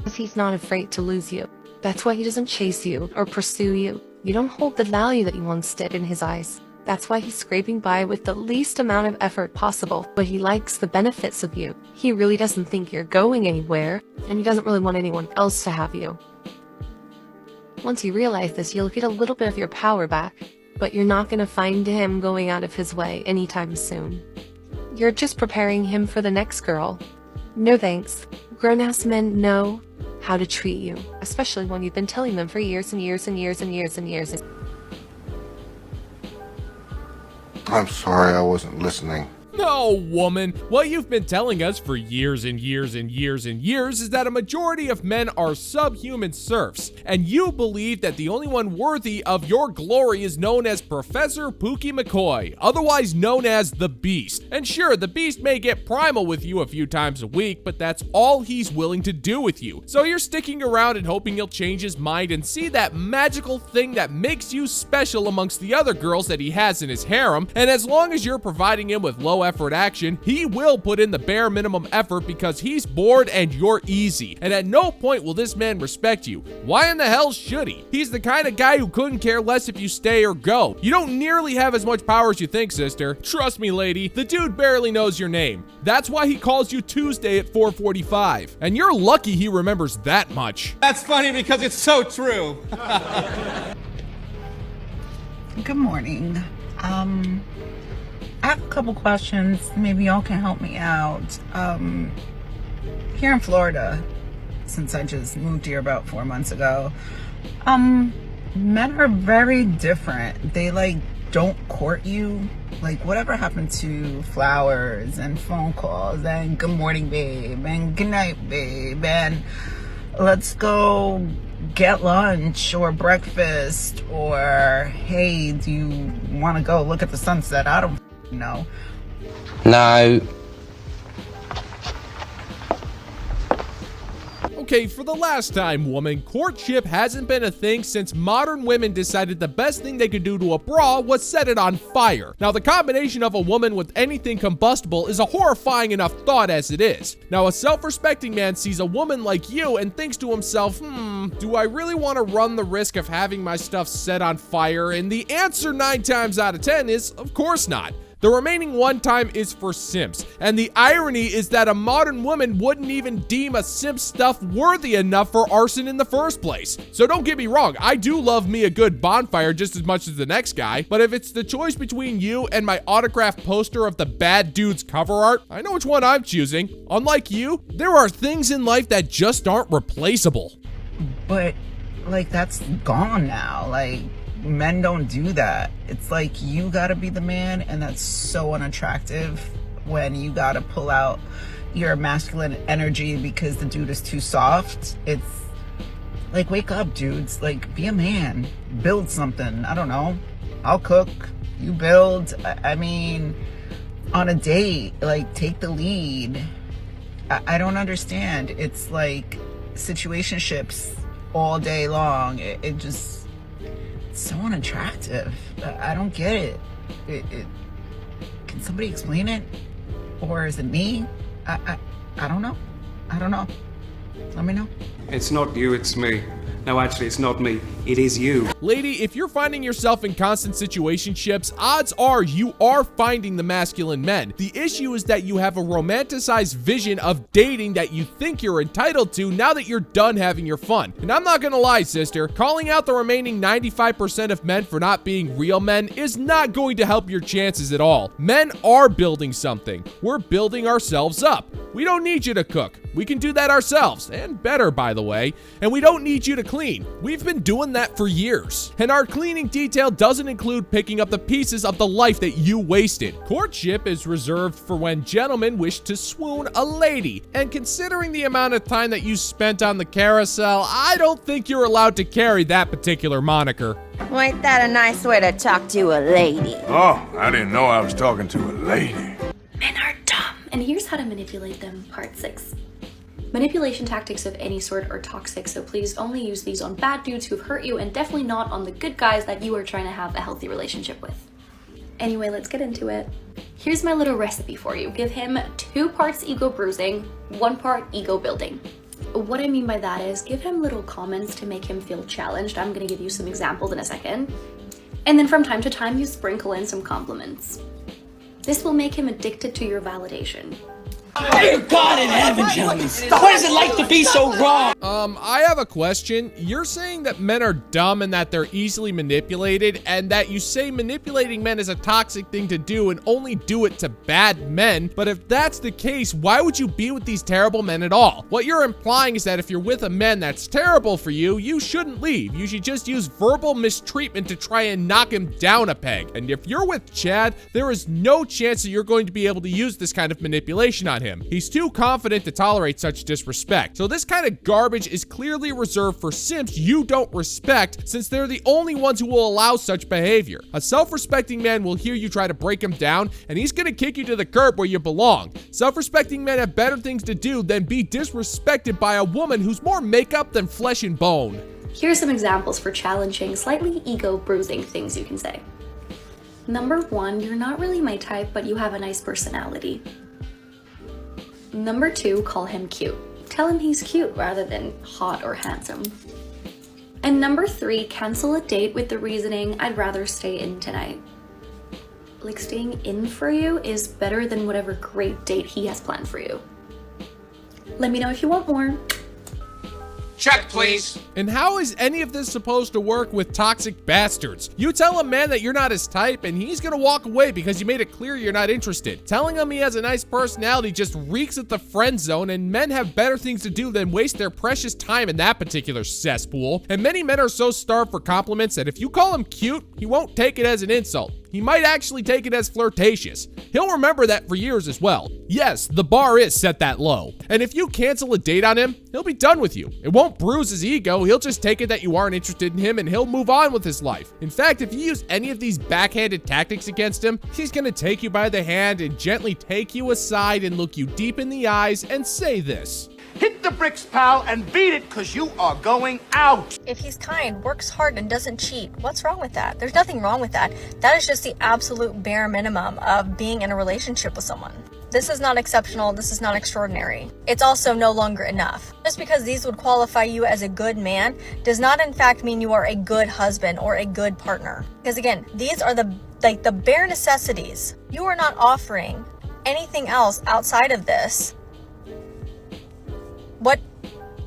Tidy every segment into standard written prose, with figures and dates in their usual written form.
Because he's not afraid to lose you. That's why he doesn't chase you or pursue you. You don't hold the value that you once did in his eyes. That's why he's scraping by with the least amount of effort possible, but he likes the benefits of you. He really doesn't think you're going anywhere, and he doesn't really want anyone else to have you. Once you realize this, you'll get a little bit of your power back, but you're not going to find him going out of his way anytime soon. You're just preparing him for the next girl. No thanks. Grown-ass men know how to treat you, especially when you've been telling them for years and years and years and years and years. I'm sorry, I wasn't listening. No, woman. What you've been telling us for years and years and years and years is that a majority of men are subhuman serfs, and you believe that the only one worthy of your glory is known as Professor Pookie McCoy, otherwise known as the Beast. And sure, the Beast may get primal with you a few times a week, but that's all he's willing to do with you. So you're sticking around and hoping he'll change his mind and see that magical thing that makes you special amongst the other girls that he has in his harem, and as long as you're providing him with low effort action, he will put in the bare minimum effort because he's bored and you're easy. And at no point will this man respect you. Why in the hell should he? He's the kind of guy who couldn't care less if you stay or go. You don't nearly have as much power as you think, sister. Trust me, lady, the dude barely knows your name. That's why he calls you Tuesday at 4:45. And you're lucky he remembers that much. That's funny because it's so true. Good morning. I have a couple questions. Maybe y'all can help me out. Here in Florida, since I just moved here about 4 months ago, men are very different. They don't court you. Whatever happened to flowers and phone calls and good morning, babe, and good night, babe, and let's go get lunch or breakfast, or hey, do you want to go look at the sunset? I don't know. No. Okay, for the last time, woman, courtship hasn't been a thing since modern women decided the best thing they could do to a bra was set it on fire. Now, the combination of a woman with anything combustible is a horrifying enough thought as it is. Now, a self-respecting man sees a woman like you and thinks to himself, do I really want to run the risk of having my stuff set on fire? And the answer 9 times out of 10 is, of course not. The remaining 1 time is for simps, and the irony is that a modern woman wouldn't even deem a simp stuff worthy enough for arson in the first place. So don't get me wrong, I do love me a good bonfire just as much as the next guy, but if it's the choice between you and my autographed poster of the bad dude's cover art, I know which one I'm choosing. Unlike you, there are things in life that just aren't replaceable. But that's gone now. Men don't do that. It's you gotta be the man, and that's so unattractive when you gotta pull out your masculine energy because the dude is too soft. It's wake up, dudes. Be a man. Build something. I don't know. I'll cook. You build. I mean, on a date, take the lead. I don't understand. It's situationships all day long. It just... so unattractive. I don't get it. Can somebody explain it? Or is it me? I don't know. I don't know. Let me know. It's not you, it's me. No, actually, it's not me. It is you. Lady, if you're finding yourself in constant situationships, odds are you are finding the masculine men. The issue is that you have a romanticized vision of dating that you think you're entitled to now that you're done having your fun. And I'm not gonna lie, sister, calling out the remaining 95% of men for not being real men is not going to help your chances at all. Men are building something. We're building ourselves up. We don't need you to cook. We can do that ourselves, and better, by the way. And we don't need you to clean. We've been doing that for years. And our cleaning detail doesn't include picking up the pieces of the life that you wasted. Courtship is reserved for when gentlemen wish to swoon a lady. And considering the amount of time that you spent on the carousel, I don't think you're allowed to carry that particular moniker. Well, ain't that a nice way to talk to a lady? Oh, I didn't know I was talking to a lady. Men are dumb. And here's how to manipulate them, part 6. Manipulation tactics of any sort are toxic, so please only use these on bad dudes who've hurt you and definitely not on the good guys that you are trying to have a healthy relationship with. Anyway, let's get into it. Here's my little recipe for you. Give him 2 parts ego bruising, 1 part ego building. What I mean by that is give him little comments to make him feel challenged. I'm gonna give you some examples in a second. And then from time to time, you sprinkle in some compliments. This will make him addicted to your validation. Dear God in heaven, gentlemen, what is it like to be so wrong? I have a question. You're saying that men are dumb and that they're easily manipulated, and that you say manipulating men is a toxic thing to do and only do it to bad men. But if that's the case, why would you be with these terrible men at all? What you're implying is that if you're with a man that's terrible for you, you shouldn't leave. You should just use verbal mistreatment to try and knock him down a peg. And if you're with Chad, there is no chance that you're going to be able to use this kind of manipulation on him. He's too confident to tolerate such disrespect. So this kind of garbage is clearly reserved for simps you don't respect, since they're the only ones who will allow such behavior. A self-respecting man will hear you try to break him down, and he's gonna kick you to the curb where you belong. Self-respecting men have better things to do than be disrespected by a woman who's more makeup than flesh and bone. Here are some examples for challenging, slightly ego-bruising things you can say. Number 1, you're not really my type, but you have a nice personality. Number 2, call him cute. Tell him he's cute rather than hot or handsome. And number 3, cancel a date with the reasoning, I'd rather stay in tonight. Like, staying in for you is better than whatever great date he has planned for you. Let me know if you want more. Check, please. And how is any of this supposed to work with toxic bastards? You tell a man that you're not his type and he's gonna walk away because you made it clear you're not interested. Telling him he has a nice personality just reeks at the friend zone, and men have better things to do than waste their precious time in that particular cesspool. And many men are so starved for compliments that if you call him cute, he won't take it as an insult. He might actually take it as flirtatious. He'll remember that for years as well. Yes, the bar is set that low. And if you cancel a date on him, he'll be done with you. It won't bruise his ego. He'll just take it that you aren't interested in him and he'll move on with his life. In fact, if you use any of these backhanded tactics against him, he's gonna take you by the hand and gently take you aside and look you deep in the eyes and say this. Hit the bricks, pal, and beat it, because you are going out. If he's kind, works hard, and doesn't cheat, what's wrong with that? There's nothing wrong with that. That is just the absolute bare minimum of being in a relationship with someone. This is not exceptional. This is not extraordinary. It's also no longer enough. Just because these would qualify you as a good man does not in fact mean you are a good husband or a good partner. Because again, these are the bare necessities. You are not offering anything else outside of this.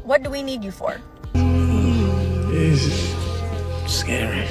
What do we need you for? This is scary.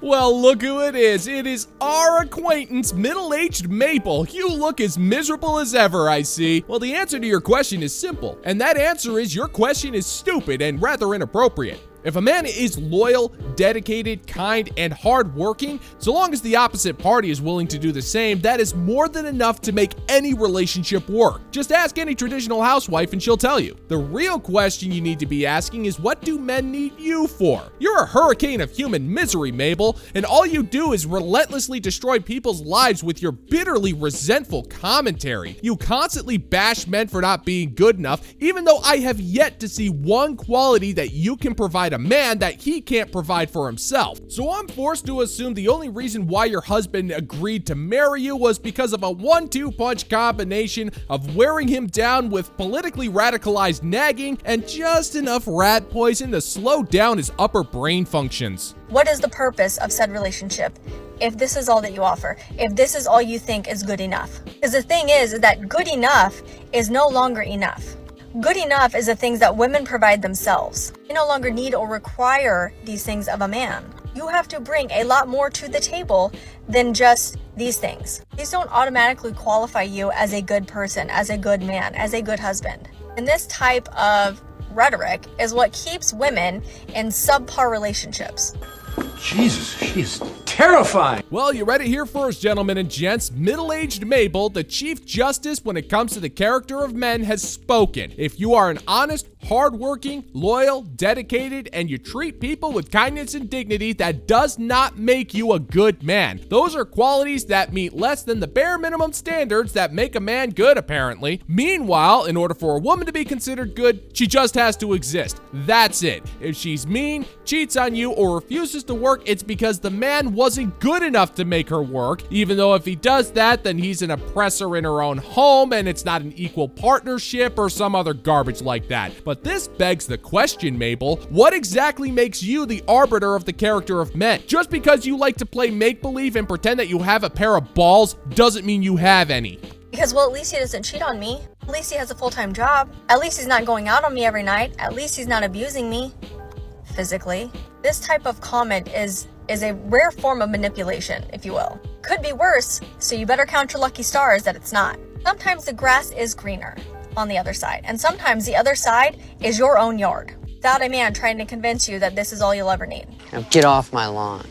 Well, look who it is. It is our acquaintance, middle-aged Maple. You look as miserable as ever, I see. Well, the answer to your question is simple, and that answer is your question is stupid and rather inappropriate. If a man is loyal, dedicated, kind, and hardworking, so long as the opposite party is willing to do the same, that is more than enough to make any relationship work. Just ask any traditional housewife and she'll tell you. The real question you need to be asking is, what do men need you for? You're a hurricane of human misery, Mabel, and all you do is relentlessly destroy people's lives with your bitterly resentful commentary. You constantly bash men for not being good enough, even though I have yet to see one quality that you can provide a man that he can't provide for himself. So I'm forced to assume the only reason why your husband agreed to marry you was because of a 1-2 punch combination of wearing him down with politically radicalized nagging and just enough rat poison to slow down his upper brain functions. What is the purpose of said relationship if this is all that you offer? If this is all you think is good enough? Because the thing is that good enough is no longer enough. Good enough is the things that women provide themselves. You no longer need or require these things of a man. You have to bring a lot more to the table than just these things. These don't automatically qualify you as a good person, as a good man, as a good husband. And this type of rhetoric is what keeps women in subpar relationships. Jesus, she is terrifying. Well, you read it here first, gentlemen and gents. Middle-aged Mabel, the Chief Justice when it comes to the character of men, has spoken. If you are an honest, hardworking, loyal, dedicated, and you treat people with kindness and dignity, that does not make you a good man. Those are qualities that meet less than the bare minimum standards that make a man good, apparently. Meanwhile, in order for a woman to be considered good, she just has to exist. That's it. If she's mean, cheats on you, or refuses to work, it's because the man wasn't wasn't good enough to make her work, even though if he does that, then he's an oppressor in her own home and it's not an equal partnership or some other garbage like that. But this begs the question, Mabel, what exactly makes you the arbiter of the character of men? Just because you like to play make-believe and pretend that you have a pair of balls doesn't mean you have any. Because, well, at least he doesn't cheat on me. At least he has a full-time job. At least he's not going out on me every night. At least he's not abusing me physically. This type of comment is a rare form of manipulation, if you will. Could be worse, so you better count your lucky stars that it's not. Sometimes the grass is greener on the other side, and sometimes the other side is your own yard. Without a man trying to convince you that this is all you'll ever need. Now get off my lawn.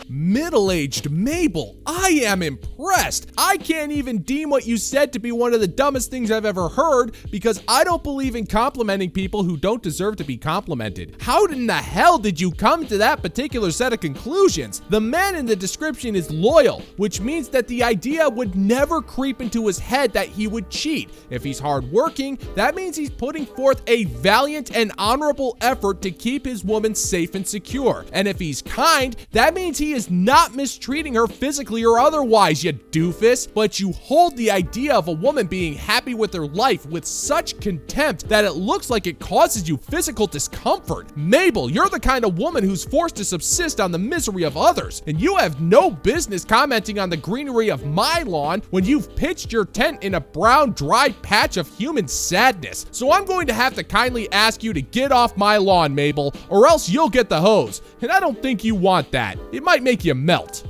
Middle-aged Mabel, I am impressed. I can't even deem what you said to be one of the dumbest things I've ever heard because I don't believe in complimenting people who don't deserve to be complimented. How in the hell did you come to that particular set of conclusions? The man in the description is loyal, which means that the idea would never creep into his head that he would cheat. If he's hardworking, that means he's putting forth a valiant and honorable effort to keep his woman safe and secure. And if he's kind, that means he is not mistreating her physically or otherwise, you doofus. But you hold the idea of a woman being happy with her life with such contempt that it looks like it causes you physical discomfort. Mabel, you're the kind of woman who's forced to subsist on the misery of others, and you have no business commenting on the greenery of my lawn when you've pitched your tent in a brown, dry patch of human sadness. So I'm going to have to kindly ask you to get off my lawn, Mabel, or else you'll get the hose, and I don't think you want that. It might make you melt.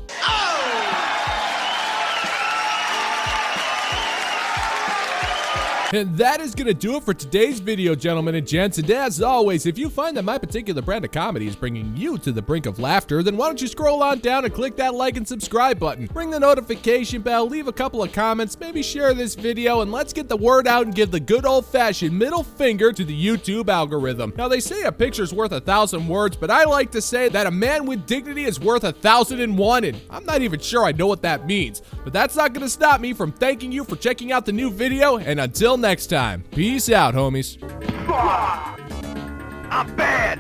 And that is going to do it for today's video, gentlemen and gents. And as always, if you find that my particular brand of comedy is bringing you to the brink of laughter, then why don't you scroll on down and click that like and subscribe button. Ring the notification bell, leave a couple of comments, maybe share this video, and let's get the word out and give the good old-fashioned middle finger to the YouTube algorithm. Now, they say a picture's worth 1,000 words, but I like to say that a man with dignity is worth 1,001, and I'm not even sure I know what that means. But that's not going to stop me from thanking you for checking out the new video, and until next time, peace out, homies. I'm bad.